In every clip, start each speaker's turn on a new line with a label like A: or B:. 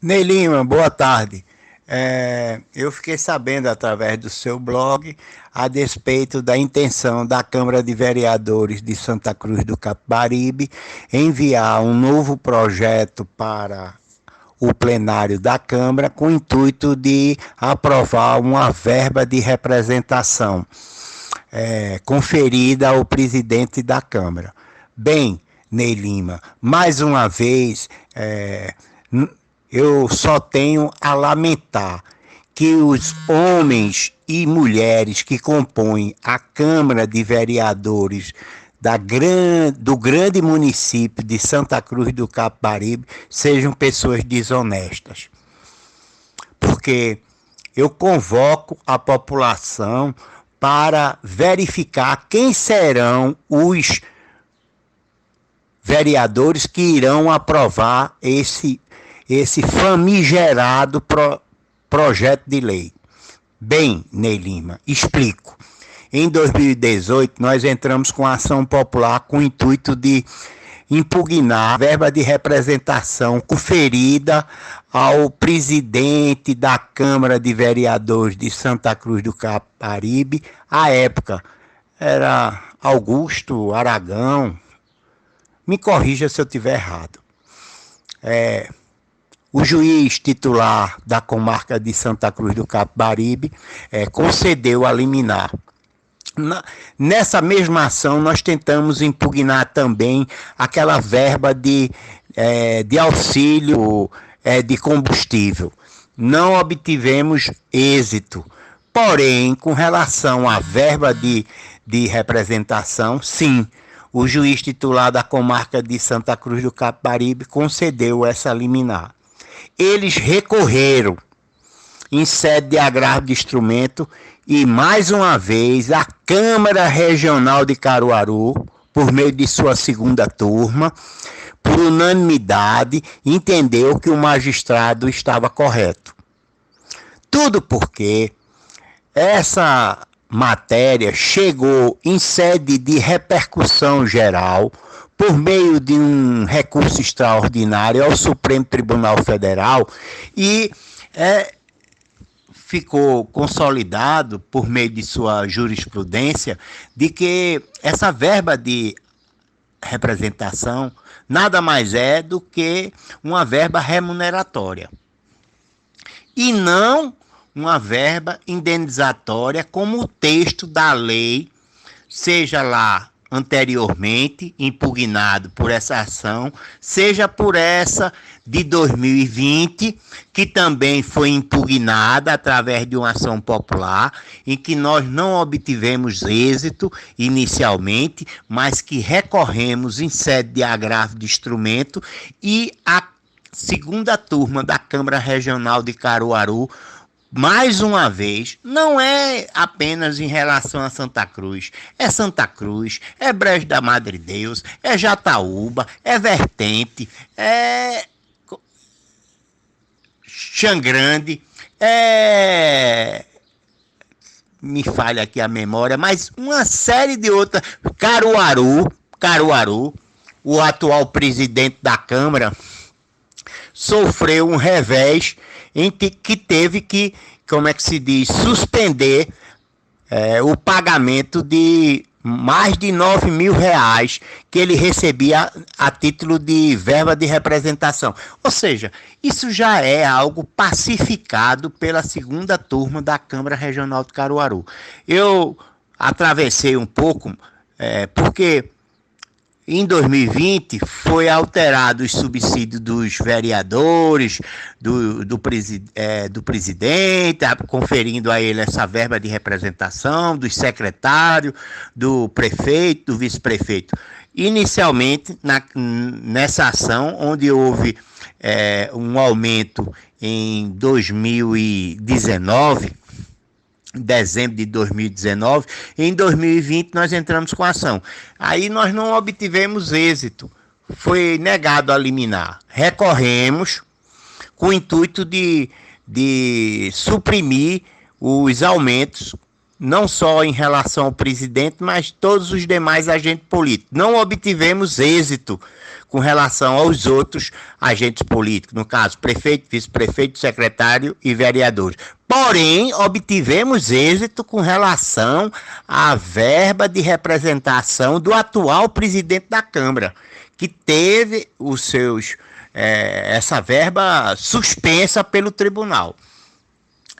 A: Ney Lima, boa tarde. Eu fiquei sabendo através do seu blog a despeito da intenção da Câmara de Vereadores de Santa Cruz do Capibaribe enviar um novo projeto para o plenário da Câmara com o intuito de aprovar uma verba de representação conferida ao presidente da Câmara. Bem, Ney Lima, mais uma vez, eu só tenho a lamentar que os homens e mulheres que compõem a Câmara de Vereadores do grande município de Santa Cruz do Capibaribe sejam pessoas desonestas. Porque eu convoco a população para verificar quem serão os vereadores que irão aprovar esse famigerado projeto de lei. Bem, Ney Lima, explico. Em 2018, nós entramos com a ação popular com o intuito de impugnar a verba de representação conferida ao presidente da Câmara de Vereadores de Santa Cruz do Capibaribe. À época, era Augusto Aragão. Me corrija se eu estiver errado. O juiz titular da comarca de Santa Cruz do Capibaribe concedeu a liminar. Nessa mesma ação, nós tentamos impugnar também aquela verba de auxílio de combustível. Não obtivemos êxito. Porém, com relação à verba de representação, sim, o juiz titular da comarca de Santa Cruz do Capibaribe concedeu essa liminar. Eles recorreram em sede de agravo de instrumento e, mais uma vez, a Câmara Regional de Caruaru, por meio de sua segunda turma, por unanimidade, entendeu que o magistrado estava correto. Tudo porque essa matéria chegou em sede de repercussão geral por meio de um recurso extraordinário ao Supremo Tribunal Federal e ficou consolidado por meio de sua jurisprudência de que essa verba de representação nada mais é do que uma verba remuneratória e não uma verba indenizatória como o texto da lei, seja lá anteriormente impugnado por essa ação, seja por essa de 2020, que também foi impugnada através de uma ação popular, em que nós não obtivemos êxito inicialmente, mas que recorremos em sede de agravo de instrumento e a segunda turma da Câmara Regional de Caruaru, mais uma vez, não é apenas em relação a Santa Cruz. É Santa Cruz, é Brejo da Madre Deus, é Jataúba, é Vertente, é Xangrande, me falha aqui a memória, mas uma série de outras. Caruaru, o atual presidente da Câmara, sofreu um revés em que teve que, como é que se diz, suspender o pagamento de mais de R$ 9.000 que ele recebia a título de verba de representação. Ou seja, isso já é algo pacificado pela segunda turma da Câmara Regional de Caruaru. Eu atravessei um pouco, porque em 2020 foi alterado os subsídios dos vereadores, do presidente, conferindo a ele essa verba de representação, dos secretários, do prefeito, do vice-prefeito. Inicialmente, nessa ação, onde houve um aumento em 2019, dezembro de 2019, em 2020 nós entramos com a ação. Aí nós não obtivemos êxito, foi negado a liminar. Recorremos com o intuito de suprimir os aumentos não só em relação ao presidente, mas todos os demais agentes políticos. Não obtivemos êxito com relação aos outros agentes políticos, no caso, prefeito, vice-prefeito, secretário e vereadores. Porém, obtivemos êxito com relação à verba de representação do atual presidente da Câmara, que teve essa verba suspensa pelo tribunal.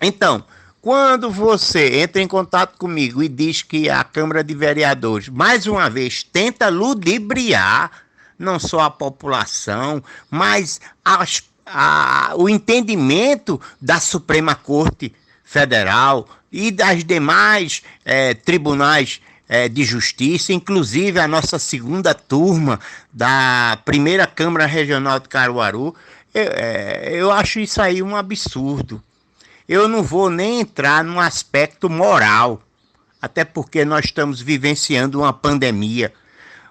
A: Então, quando você entra em contato comigo e diz que a Câmara de Vereadores, mais uma vez, tenta ludibriar não só a população, mas o entendimento da Suprema Corte Federal e das demais tribunais de justiça, inclusive a nossa segunda turma da primeira Câmara Regional de Caruaru, eu acho isso aí um absurdo. Eu não vou nem entrar num aspecto moral, até porque nós estamos vivenciando uma pandemia.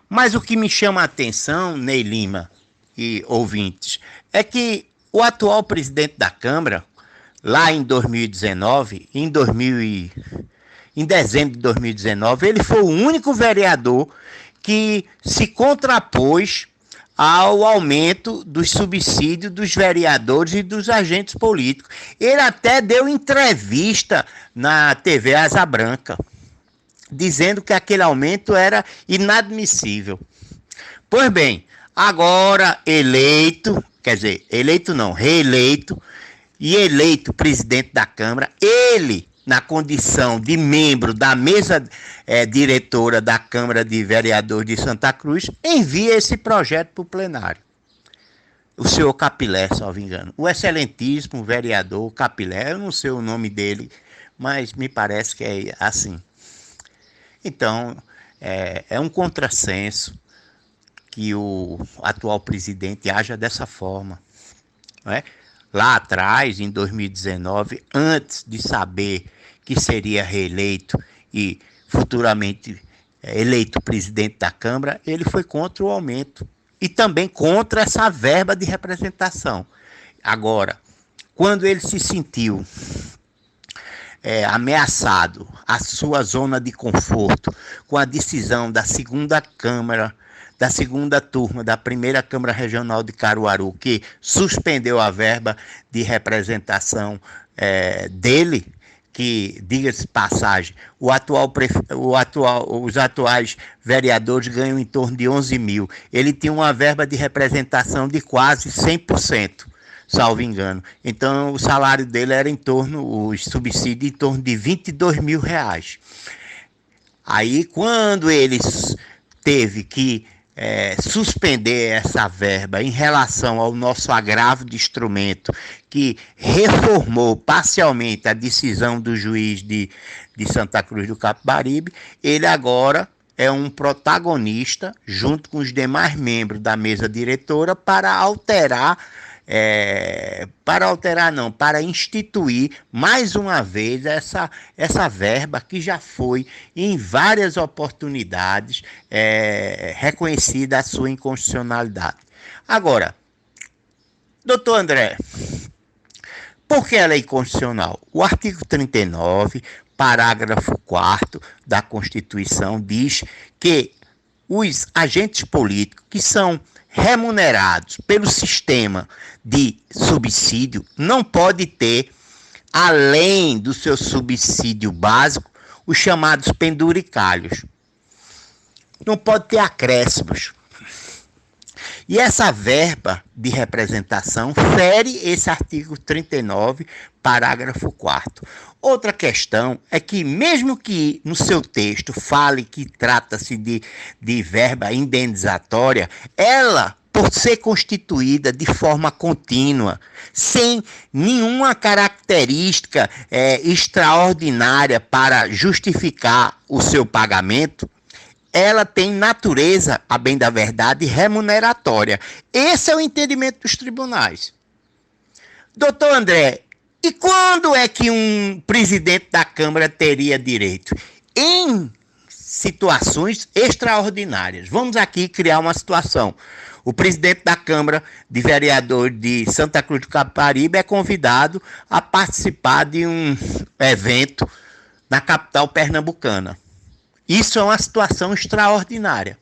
A: Mas o que me chama a atenção, Ney Lima e ouvintes, é que o atual presidente da Câmara, lá em 2019, em dezembro de 2019, ele foi o único vereador que se contrapôs ao aumento dos subsídios dos vereadores e dos agentes políticos. Ele até deu entrevista na TV Asa Branca, dizendo que aquele aumento era inadmissível. Pois bem, agora reeleito e eleito presidente da Câmara, ele, na condição de membro da mesa diretora da Câmara de Vereadores de Santa Cruz, envia esse projeto para o plenário. O senhor Capilé, salvo engano. O excelentíssimo vereador Capilé, eu não sei o nome dele, mas me parece que é assim. Então, é um contrassenso que o atual presidente haja dessa forma, não é? Lá atrás, em 2019, antes de saber que seria reeleito e futuramente eleito presidente da Câmara, ele foi contra o aumento e também contra essa verba de representação. Agora, quando ele se sentiu ameaçado a sua zona de conforto com a decisão da segunda turma da primeira Câmara Regional de Caruaru, que suspendeu a verba de representação dele, que, diga-se de passagem, os atuais vereadores ganham em torno de 11 mil. Ele tinha uma verba de representação de quase 100%. Salvo engano. Então, o salário dele era os subsídios em torno de R$22.000. Aí, quando ele teve que suspender essa verba em relação ao nosso agravo de instrumento, que reformou parcialmente a decisão do juiz de Santa Cruz do Capibaribe, ele agora é um protagonista, junto com os demais membros da mesa diretora, para instituir mais uma vez essa verba que já foi em várias oportunidades reconhecida a sua inconstitucionalidade. Agora, doutor André, por que ela é inconstitucional? O artigo 39, parágrafo 4º da Constituição diz que os agentes políticos que são remunerados pelo sistema de subsídio não pode ter, além do seu subsídio básico, os chamados penduricalhos. Não pode ter acréscimos. E essa verba de representação fere esse artigo 39, parágrafo 4º. Outra questão é que, mesmo que no seu texto fale que trata-se de verba indenizatória, ela, por ser constituída de forma contínua, sem nenhuma característica extraordinária para justificar o seu pagamento, ela tem natureza, a bem da verdade, remuneratória. Esse é o entendimento dos tribunais. Doutor André, e quando é que um presidente da Câmara teria direito? Em situações extraordinárias. Vamos aqui criar uma situação. O presidente da Câmara de Vereadores de Santa Cruz do Capibaribe é convidado a participar de um evento na capital pernambucana. Isso é uma situação extraordinária.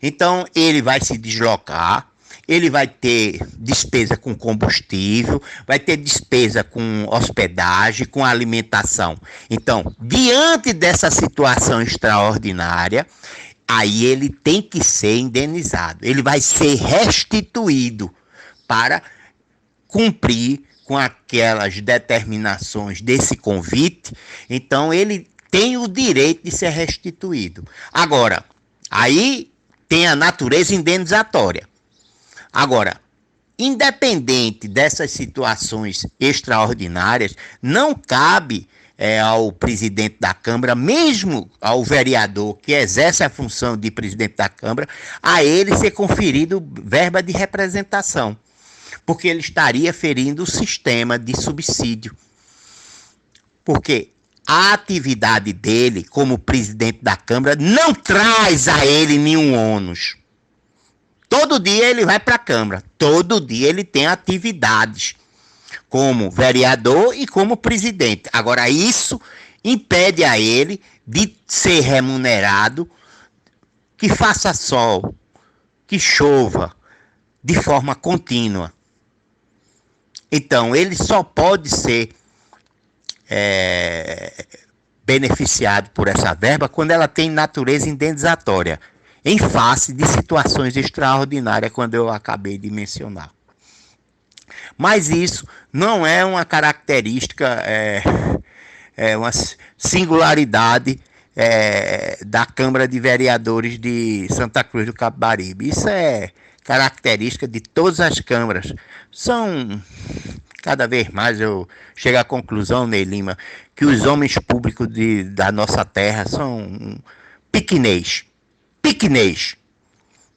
A: Então, ele vai se deslocar, ele vai ter despesa com combustível, vai ter despesa com hospedagem, com alimentação. Então, diante dessa situação extraordinária, aí ele tem que ser indenizado. Ele vai ser restituído para cumprir com aquelas determinações desse convite. Então, ele tem o direito de ser restituído. Agora, aí tem a natureza indenizatória. Agora, independente dessas situações extraordinárias, não cabe ao presidente da Câmara, mesmo ao vereador que exerce a função de presidente da Câmara, a ele ser conferido verba de representação, porque ele estaria ferindo o sistema de subsídio. Porque a atividade dele como presidente da Câmara não traz a ele nenhum ônus. Todo dia ele vai para a Câmara, todo dia ele tem atividades como vereador e como presidente. Agora, isso impede a ele de ser remunerado, que faça sol, que chova, de forma contínua. Então, ele só pode ser beneficiado por essa verba quando ela tem natureza indenizatória, em face de situações extraordinárias, quando eu acabei de mencionar. Mas isso não é uma característica, uma singularidade da Câmara de Vereadores de Santa Cruz do Capibaribe. Isso é característica de todas as câmaras. Cada vez mais eu chego à conclusão, Ney Lima, que os homens públicos da nossa terra são pequenês,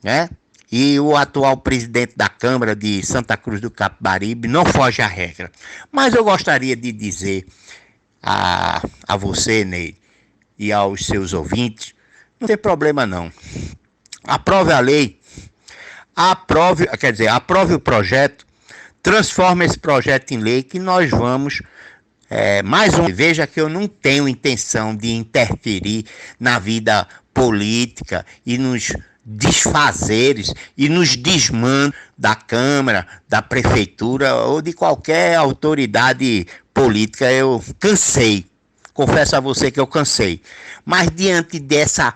A: né? E o atual presidente da Câmara de Santa Cruz do Capibaribe não foge à regra. Mas eu gostaria de dizer a você, Ney, e aos seus ouvintes, não tem problema não. Aprove a lei, aprove o projeto, transforma esse projeto em lei, que nós vamos, veja que eu não tenho intenção de interferir na vida política e nos desfazeres e nos desmandos da Câmara, da Prefeitura ou de qualquer autoridade política. Eu cansei, confesso a você que eu cansei. Mas diante dessa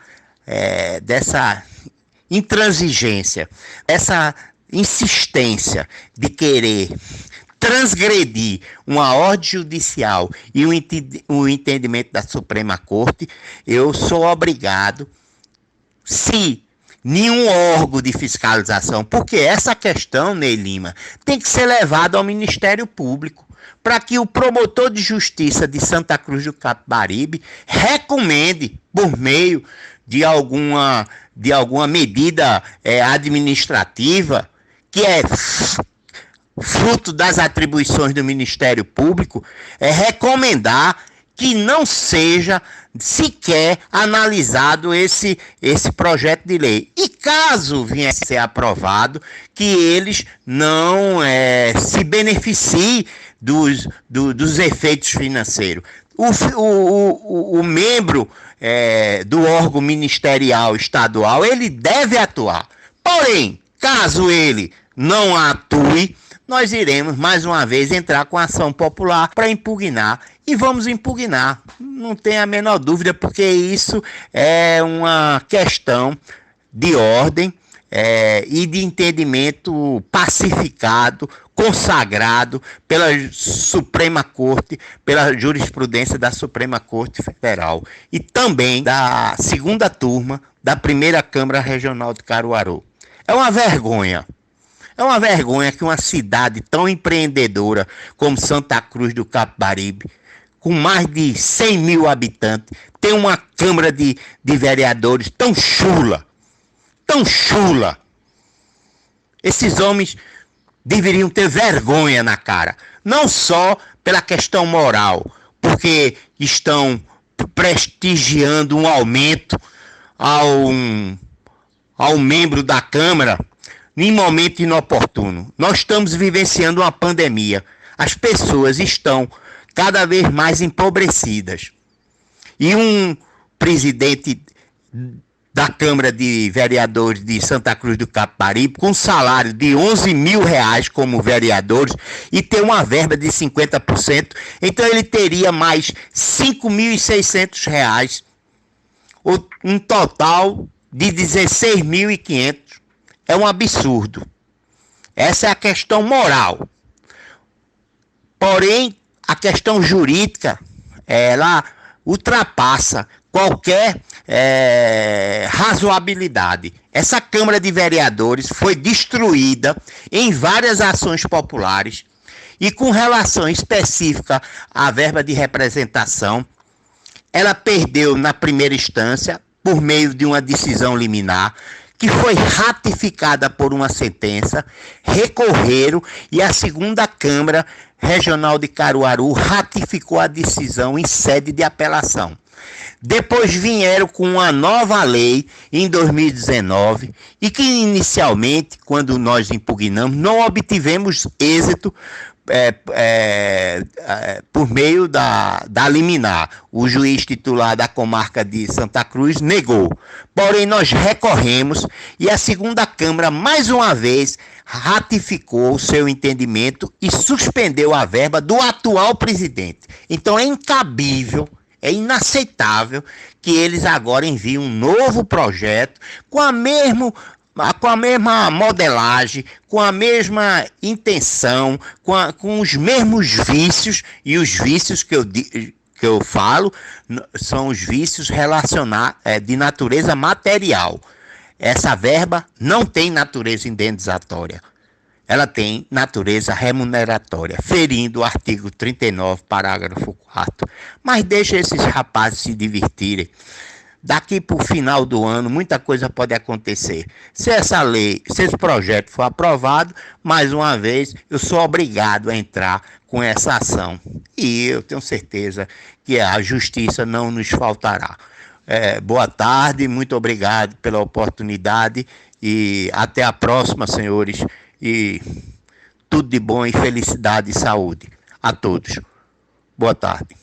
A: intransigência, essa insistência de querer transgredir uma ordem judicial e o entendimento da Suprema Corte, eu sou obrigado, se nenhum órgão de fiscalização, porque essa questão, Ney Lima, tem que ser levada ao Ministério Público, para que o promotor de justiça de Santa Cruz do Capibaribe recomende, por meio de alguma medida administrativa, que é fruto das atribuições do Ministério Público, recomendar que não seja sequer analisado esse projeto de lei. E caso venha a ser aprovado, que eles não se beneficiem dos efeitos financeiros. O membro do órgão ministerial estadual, ele deve atuar. Porém, caso ele não atue, nós iremos mais uma vez entrar com ação popular para impugnar, e vamos impugnar, não tem a menor dúvida, porque isso é uma questão de ordem e de entendimento pacificado, consagrado pela Suprema Corte, pela jurisprudência da Suprema Corte Federal e também da segunda turma da primeira Câmara Regional de Caruaru. É uma vergonha. É uma vergonha que uma cidade tão empreendedora como Santa Cruz do Capibaribe, com mais de 100 mil habitantes, tem uma Câmara de Vereadores tão chula. Esses homens deveriam ter vergonha na cara. Não só pela questão moral, porque estão prestigiando um aumento ao membro da Câmara em momento inoportuno. Nós estamos vivenciando uma pandemia. As pessoas estão cada vez mais empobrecidas. e um presidente da Câmara de Vereadores de Santa Cruz do Capibaribe, com um salário de R$ 11.000 como vereadores, e ter uma verba de 50%, então ele teria mais R$ 5.600, um total de R$ 16.500. É um absurdo. Essa é a questão moral. Porém, a questão jurídica, ela ultrapassa qualquer razoabilidade. Essa Câmara de Vereadores foi destruída em várias ações populares e com relação específica à verba de representação, ela perdeu na primeira instância por meio de uma decisão liminar, que foi ratificada por uma sentença, recorreram e a segunda Câmara Regional de Caruaru ratificou a decisão em sede de apelação. Depois vieram com uma nova lei em 2019 e que inicialmente, quando nós impugnamos, não obtivemos êxito por meio da liminar. O juiz titular da comarca de Santa Cruz negou. Porém, nós recorremos e a segunda Câmara, mais uma vez, ratificou o seu entendimento e suspendeu a verba do atual presidente. Então, é incabível, é inaceitável que eles agora enviem um novo projeto com a mesma modelagem, com a mesma intenção, com os mesmos vícios, e os vícios que eu falo são os vícios de natureza material. Essa verba não tem natureza indenizatória, ela tem natureza remuneratória, ferindo o artigo 39, parágrafo 4º. Mas deixa esses rapazes se divertirem. Daqui para o final do ano, muita coisa pode acontecer. Se essa lei, se esse projeto for aprovado, mais uma vez, eu sou obrigado a entrar com essa ação. E eu tenho certeza que a justiça não nos faltará. Boa tarde, muito obrigado pela oportunidade e até a próxima, senhores. E tudo de bom e felicidade e saúde a todos. Boa tarde.